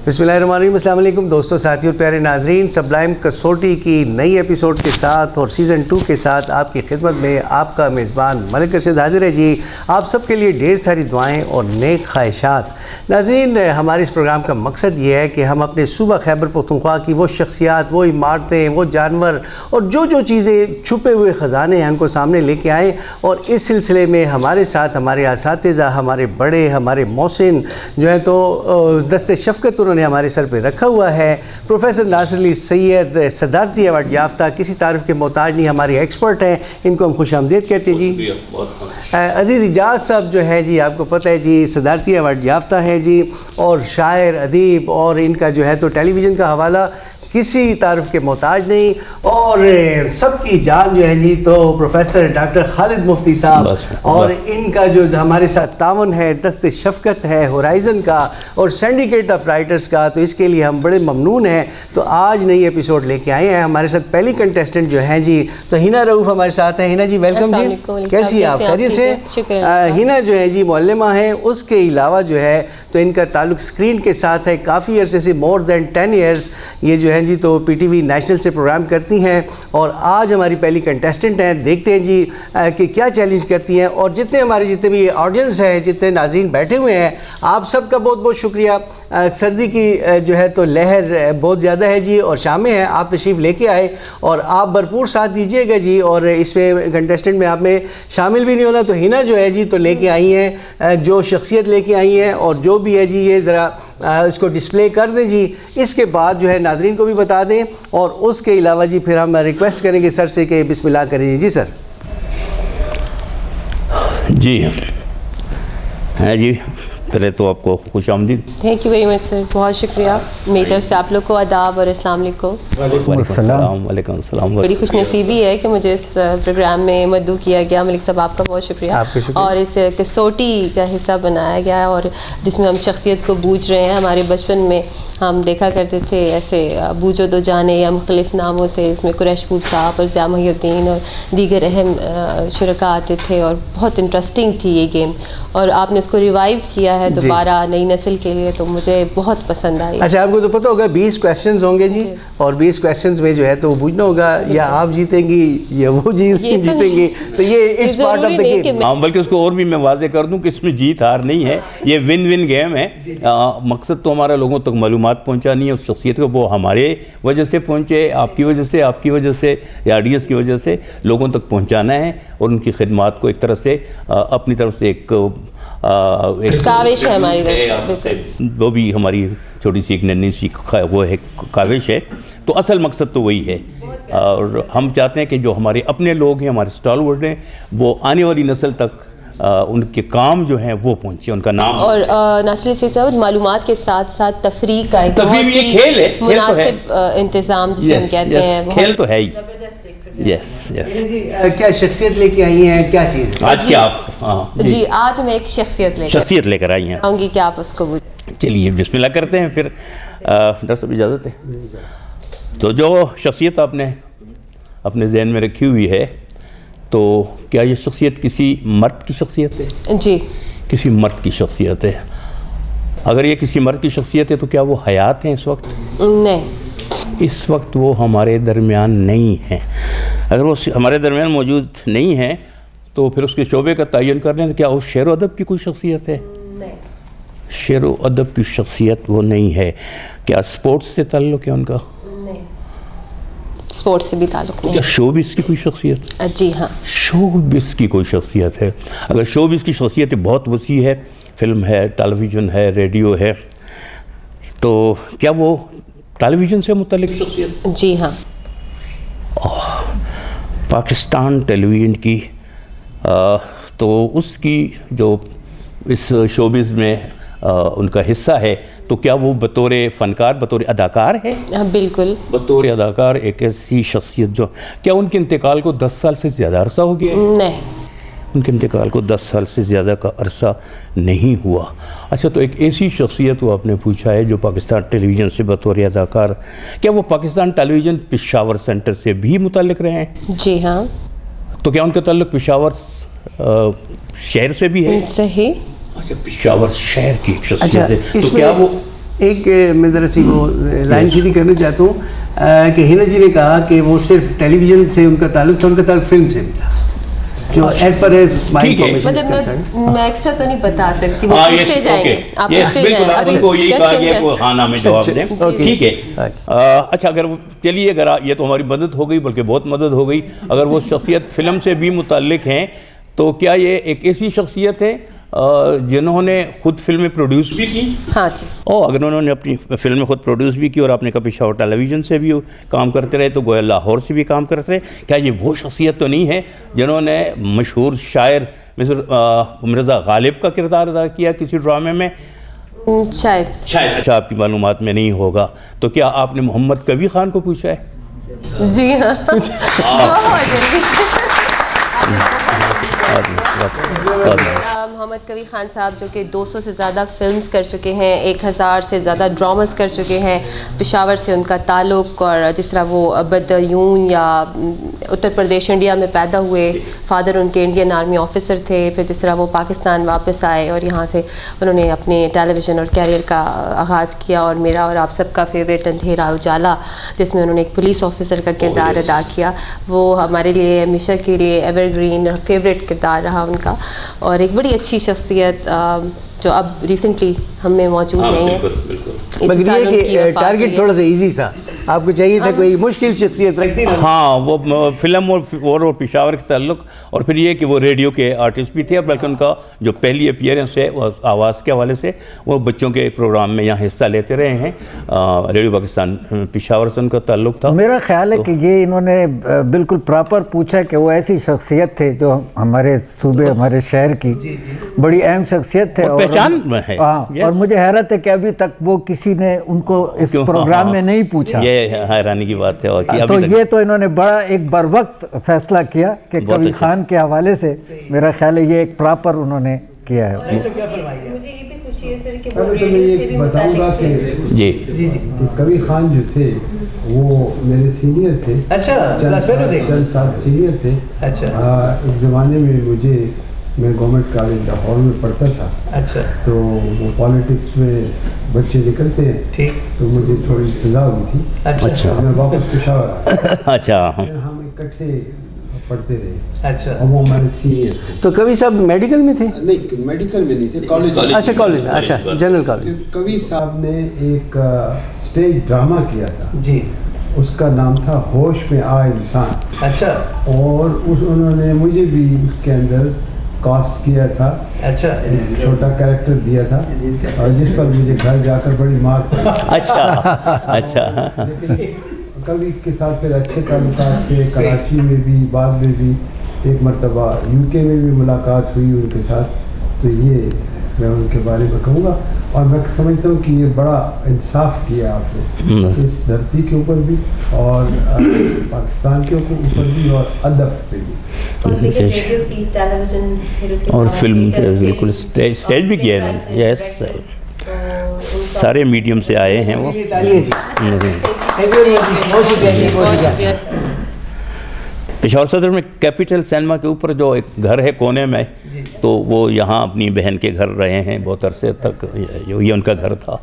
बिस्मिल्लाहिर्रहमानिर्रहीम। अस्सलाम वालेकुम दोस्तों, साथियों, प्यारे नाजरीन, सबलाइम कसौटी की नई एपिसोड के साथ और सीज़न 2 के साथ आपकी खिदमत में आपका मेज़बान मलिक अरशद हाजिर है जी। आप सब के लिए ढेर सारी दुआएं और नेक ख्वाहिशात। नाजरीन, हमारे इस प्रोग्राम का मकसद ये है कि हम अपने सूबा खैबर पख्तूनख्वा की वो शख्सियात, वो इमारतें, वो जानवर और जो चीज़ें छुपे हुए ख़जाने हैं उनको सामने लेके आएँ। और इस सिलसिले में हमारे साथ हमारे असातिज़ा, हमारे बड़े, हमारे मोहसिन जो हैं तो दस्ते शफ़क़त उन्होंने हमारे सर पे रखा हुआ है। प्रोफेसर नासिर अली सैयद सदारती अवार्ड याफ्ता, किसी तारीफ़ के मोहताज नहीं, हमारे एक्सपर्ट हैं, इनको हम खुशामदीद कहते हैं जी। अज़ीज़ इजाज़ साहब जो है जी, आपको पता है जी, सदारती अवार्ड याफ्ता है जी और शायर, अदीब, और इनका जो है तो टेलीविज़न का हवाला किसी तारीफ़ के मोहताज नहीं। और सबकी जान जो है जी तो प्रोफेसर डॉक्टर खालिद मुफ्ती साहब, और इनका जो हमारे साथ तावन है, दस्ते शफ़क़त है, होराइज़न का और सिंडिकेट ऑफ राइटर्स का, तो इसके लिए हम बड़े ममनून हैं। तो आज नई एपिसोड लेके आए हैं। हमारे साथ पहली कंटेस्टेंट जो हैं जी तो हिना रऊफ़ हमारे साथ हैं। हिना जी वेलकम जी, कैसी हैं आप? खैरियत से? हिना जो है जी मुअल्लिमा हैं, उसके अलावा जो है तो इनका ताल्लुक़ स्क्रीन के साथ है काफ़ी अरसे से, मोर दैन 10 ईयर्स ये जो है जी तो पीटीवी नेशनल से प्रोग्राम करती हैं। और आज हमारी पहली कंटेस्टेंट हैं, देखते हैं जी कि क्या चैलेंज करती हैं। और जितने भी ऑडियंस है, जितने नाज़रीन बैठे हुए हैं, आप सबका बहुत बहुत शुक्रिया। सर्दी की जो है तो लहर बहुत ज़्यादा है जी और शामें हैं, आप तशरीफ़ लेके आए और आप भरपूर साथ दीजिएगा जी। और इस पे कंटेस्टेंट में आप में शामिल भी नहीं होना, तो हिना जो है जी तो लेके आई हैं जो शख्सियत लेके आई हैं, और जो भी है जी ये ज़रा इसको डिस्प्ले कर दें जी। इसके बाद जो है नाज़रीन को भी बता दें, और उसके अलावा जी फिर हम रिक्वेस्ट करेंगे सर से कि बिस्मिल्लाह करें जी। सर जी हैं जी, पहले तो आपको खुश आमदीद। Thank you very much sir, बहुत शुक्रिया। मेरी तरफ से आप लोग को आदाब और अस्सलाम वालेकुम। वालेकुम अस्सलाम। बड़ी खुशनसीबी है कि मुझे इस प्रोग्राम में मद्दू किया गया। मलिक साहब आपका बहुत शुक्रिया। और इस कसौटी का हिस्सा बनाया गया और जिसमें हम शख्सियत को बूझ रहे हैं। हमारे बचपन में हम देखा करते थे ऐसे बूझो दो जाने या मुख्तलिफ नामों से, इसमें कुरैशपुर साहब और ज़िया मुहीउद्दीन और दीगर अहम शुरका आते थे और बहुत इंटरेस्टिंग थी ये गेम। और आपने इसको रिवाइव किया है दोबारा नई नस्ल के लिए, तो मुझे बहुत पसंद आई। अच्छा, आपको तो पता होगा 20 क्वेश्चंस होंगे जी, और 20 क्वेश्चंस में जो है तो वो बूझना होगा, या आप जीतेंगी या वो जीतेंगी। तो ये it's part of the game. हाँ, बल्कि उसको और भी मैं वाज़ेह कर दूं कि इसमें जीत हार नहीं है, ये विन विन गेम है। मकसद तो हमारा लोगों तक मालूमात पहुंचानी है उस शख्सियत को, वो हमारे वजह से पहुंचे, आपकी वजह से या ऑडियंस की वजह से लोगों तक पहुंचाना है, और उनकी खिदमात को एक तरह से अपनी तरफ से एक काविश है हमारी तरफ से, वो भी हमारी छोटी सी एक नन्ही सी वो है काविश है। तो असल मकसद तो वही है, और हम चाहते हैं कि जो हमारे अपने लोग हैं, हमारे स्टॉलवर्ड हैं, वो आने वाली नस्ल तक उनके काम जो हैं वो पहुंचे, उनका नाम। और नासिर साहब मालूमात के साथ साथ तफरीक का एक भी एक खेल है, मुनासिब इंतजाम जिसे हम कहते हैं, खेल तो है ही। Yes yes. क्या शख्सियत लेके आई हैं, क्या चीज़ आज क्या आप? जी आज मैं एक शख्सियत लेकर आई हैं, कहूँगी कि आप उसको बुझें। चलिए बिस्मिल्लाह करते हैं फिर। डॉक्टर साहब इजाज़त है? तो जो शख्सियत आपने अपने जहन में रखी हुई है, तो क्या ये शख्सियत किसी मर्द की शख्सियत है? जी, किसी मर्द की शख्सियत है। अगर ये किसी मर्द की शख्सियत है तो क्या वो हयात हैं इस वक्त? नहीं, इस वक्त वो हमारे दरमियान नहीं हैं। अगर वो हमारे दरमियान मौजूद नहीं है तो फिर उसके शोबे का तयन कर लें, तो क्या वो शेर व अदब की कोई शख्सियत है? नहीं, शेर व अदब की शख्सियत वो नहीं है। क्या स्पोर्ट्स से ताल्लुक़ है उनका? स्पोर्ट्स से भी ताल्लुक़ नहीं। क्या शोबिस की कोई शख्सियत? जी हाँ, शोबिस की कोई शख्सियत है। अगर शोबिस की शख्सियत बहुत वसी है, फिल्म है, टेलीविज़न है, रेडियो है, तो क्या वो टेलीविज़न से मुतल्लिक शख्सियत? जी हाँ। पाकिस्तान टेलीविज़न की तो उसकी जो इस शोबिस में उनका हिस्सा है, तो क्या वो बतौर फ़नकार, बतौर अदाकार है? बिल्कुल, बतौर अदाकार एक ऐसी शख्सियत जो, क्या उनके इंतकाल को 10 साल से ज़्यादा अरसा हो गया? नहीं, उनके इंतकाल को 10 साल से ज़्यादा का अरसा नहीं हुआ। अच्छा, तो एक ऐसी शख्सियत वो आपने पूछा है जो पाकिस्तान टेलीविज़न से बतौर अदाकार, क्या वो पाकिस्तान टेलीविज़न पेशावर सेंटर से भी मुतल्लिक रहे हैं? जी हाँ। तो क्या उनका ताल्लुक़ पेशावर शहर से भी है? सही। अच्छा, पेशावर शहर की एक शख्सियत है, तो क्या वो ایک میں ذرا سی وہ لائن سیدھی کرنا چاہتا ہوں کہ ہنا جی نے کہا کہ وہ صرف ٹیلی ویژن سے ان کا تعلق تھا، ان کا تعلق فلم سے بھی تھا، جو as per as my information is concerned. میں ایکسٹرا تو نہیں بتا سکتی، وہ ہاں پوچھ لے جائیں گے، آپ پوچھ لے جائیں. بالکل کو یہی کہا گیا کہ ہاں نہ میں جواب دیں. ٹھیک ہے. اچھا اگر چلیے اگر یہ تو ہماری مدد ہو گئی، بلکہ بہت مدد ہو گئی. اگر وہ شخصیت فلم سے بھی متعلق ہیں تو کیا یہ ایک ایسی شخصیت ہے جنہوں نے خود فلمیں پروڈیوس بھی کی؟ ہاں جی. اگر انہوں نے اپنی فلمیں خود پروڈیوس بھی کی اور آپ نے کبھی پشاور ٹیلی ویژن سے بھی کام کرتے رہے تو گویا لاہور سے بھی کام کرتے رہے، کیا یہ وہ شخصیت تو نہیں ہے جنہوں نے مشہور شاعر مثل مرزا غالب کا کردار ادا کیا کسی ڈرامے میں؟ شاید. اچھا آپ کی معلومات میں نہیں ہوگا تو کیا آپ نے محمد کبیر خان کو پوچھا ہے؟ جی ہاں. محمد کبیر خان صاحب جو کہ 200 سے زیادہ فلمز کر چکے ہیں، 1000 سے زیادہ ڈراماز کر چکے ہیں. پشاور سے ان کا تعلق، اور جس طرح وہ بدیون یا اتر پردیش انڈیا میں پیدا ہوئے، فادر ان کے انڈین آرمی آفیسر تھے، پھر جس طرح وہ پاکستان واپس آئے اور یہاں سے انہوں نے اپنے ٹیلی ویژن اور کیریئر کا آغاز کیا. اور میرا اور آپ سب کا فیوریٹ اندھیرا اجالا، جس میں انہوں نے ایک پولیس آفیسر کا کردار ادا کیا، وہ ہمارے لیے ہمیشہ کے لیے ایور گرین فیوریٹ کردار رہا ان کا. اور ایک بڑی اچھی شخصیت جو اب ریسنٹلی ہم میں موجود نہیں ہے. مگر یہ کہ ٹارگٹ تھوڑا سا ایزی تھا، آپ کو چاہیے تھا کوئی مشکل شخصیت رکھتی. ہاں وہ فلم اور پشاور کے تعلق، اور پھر یہ کہ وہ ریڈیو کے آرٹسٹ بھی تھے، بلکہ ان کا جو پہلی اپیئرنس ہے وہ آواز کے حوالے سے وہ بچوں کے پروگرام میں یہاں حصہ لیتے رہے ہیں. ریڈیو پاکستان پشاور سے ان کا تعلق تھا. میرا خیال ہے کہ یہ انہوں نے بالکل پراپر پوچھا کہ وہ ایسی شخصیت تھے جو ہمارے صوبے ہمارے شہر کی بڑی اہم شخصیت تھے، اور مجھے حیرت ہے کہ ابھی تک وہ کسی نے ان کو اس پروگرام میں نہیں پوچھا. یہ حیرانی کی بات ہے. تو یہ تو انہوں نے بڑا ایک بر وقت فیصلہ کیا کہ کبیر خان کے حوالے سے میرا خیال ہے یہ ایک پراپر انہوں نے کیا ہے. مجھے یہ بھی خوشی ہے سر کہ وہ ریڈیو سے بھی متعلق تھے. جی جی کبیر خان جو تھے وہ میرے سینئر تھے. اچھا چند سال سینئر تھے. اچھا ایک زمانے میں میں گورنمنٹ کالج لاہور میں پڑھتا تھا. اچھا تو وہ پالیٹکس میں بچے نکلتے ہیں، ٹھیک، تو مجھے تھوڑی سزا ہوئی تھی. اچھا میں واپس پشاور آیا. اچھا ہم اکٹھے پڑھتے رہے. اچھا. اور وہ ہمارے سینئر تھے. تو کبھی صاحب میڈیکل میں تھے؟ نہیں میڈیکل میں نہیں تھے، کالج. اچھا کالج، اچھا جنرل کالج. کبیر صاحب نے ایک اسٹیج ڈرامہ کیا تھا جی، اس کا نام تھا ہوش میں آ انسان. اچھا اور انہوں نے مجھے بھی اس کے اندر کاسٹ کیا تھا. اچھا چھوٹا کریکٹر دیا تھا اور جس پر مجھے گھر جا کر بڑی مار پڑی. اچھا اچھا. کبھی کے ساتھ پھر اچھے تعلقات تھے، کراچی میں بھی، بعد میں بھی ایک مرتبہ UK میں بھی ملاقات ہوئی ان کے ساتھ. تو یہ میں ان کے بارے میں کہوں گا، اور میں سمجھتا ہوں کہ یہ بڑا انصاف کیا آپ نے اس دھرتی کے اوپر بھی اور پاکستان کے اوپر بھی اور ادب پہ بھی. اور فلم بالکل اسٹیج بھی کیا ہے. یس سارے میڈیم سے آئے ہیں وہ. پشاور صدر میں کیپٹل سینما کے اوپر جو ایک گھر ہے کونے میں، تو وہ یہاں اپنی بہن کے گھر رہے ہیں بہت عرصے تک، یہ ان کا گھر تھا.